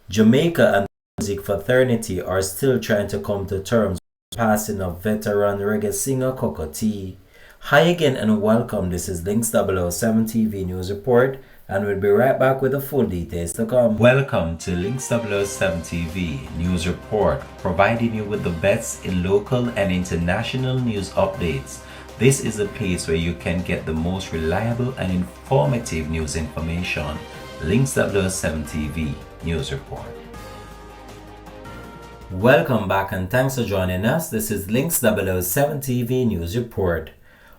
Jamaica and the music fraternity are still trying to come to terms with the passing of veteran reggae singer Cocoa T. Hi again and welcome. This is Links 007 TV News Report, and we'll be right back with the full details to come. Welcome to Links 007 TV News Report, providing you with the best in local and international news updates. This is a place where you can get the most reliable and informative news information. Links 007 TV News Report. Welcome back and thanks for joining us. This is Links 007 TV News Report.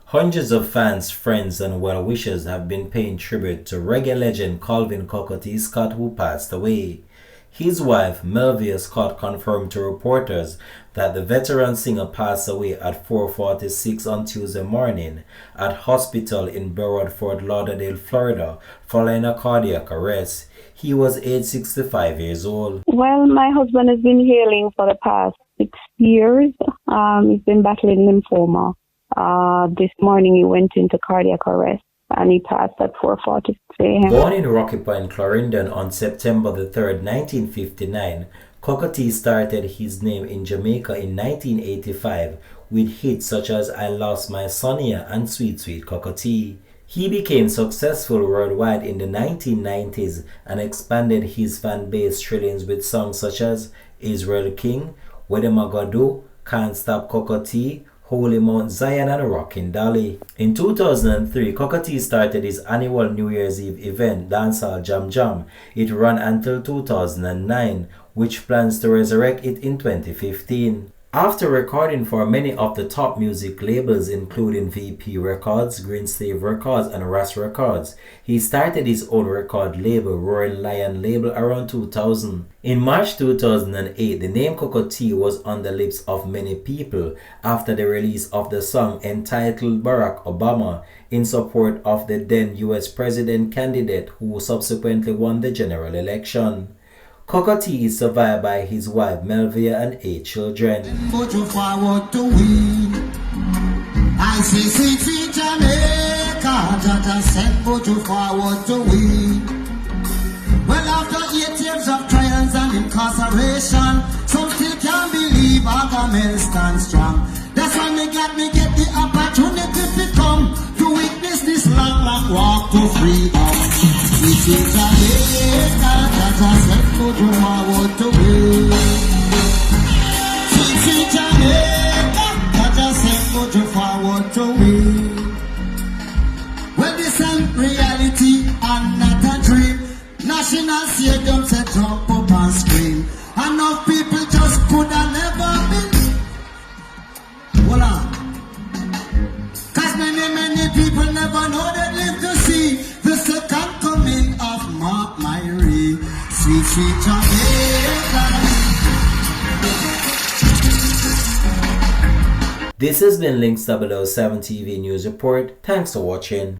Hundreds of fans, friends and well-wishers have been paying tribute to reggae legend Colvin T. Scott, who passed away. His wife, Melvia Scott, confirmed to reporters that the veteran singer passed away at 4:46 on Tuesday morning at hospital in Broward, Fort Lauderdale, Florida, following a cardiac arrest. He was aged 65 years old. Well, my husband has been healing for the past 6 years. He's been battling lymphoma. This morning he went into cardiac arrest and he passed at 4:46 a.m. Born in Rocky Point, Clarendon on September the 3rd, 1959, Cocoa T started his name in Jamaica in 1985 with hits such as I Lost My Sonia and Sweet Sweet Cocoa T. He became successful worldwide in the 1990s and expanded his fan base trillions with songs such as Israel King, What Am I Gonna Do, Can't Stop Cocoa T, Holy Mount Zion and Rockin' Dolly. In 2003, Cocoa T started his annual New Year's Eve event, Dancehall Jam Jam. It ran until 2009, which plans to resurrect it in 2015. After recording for many of the top music labels including VP Records, Green Slave Records and Ras Records, he started his own record label, Roaring Lion label, around 2000. In March 2008, the name Cocoa T was on the lips of many people after the release of the song entitled Barack Obama in support of the then US president candidate who subsequently won the general election. Cocoa T is survived by his wife Melvia and 8 children. Put you forward to win. I see sweet Jamaica, Jaja said put you forward to win. Well, after 8 years of trials and incarceration, some still can't believe Agamel stand strong. That's why me get the opportunity to come to witness this long walk to freedom. Sweet Jamaica, Jaja said put you forward to win. Sweet Jamaica, Jaja said put you forward to win. Well, this ain't reality and not a dream. National Stadium said jump up and scream. Enough people just could have never been. Hold on. Cause many people never know they live to see the second coming of Mark Myrie. Sweet Jamaica. This has been Links 007 TV News Report. Thanks for watching.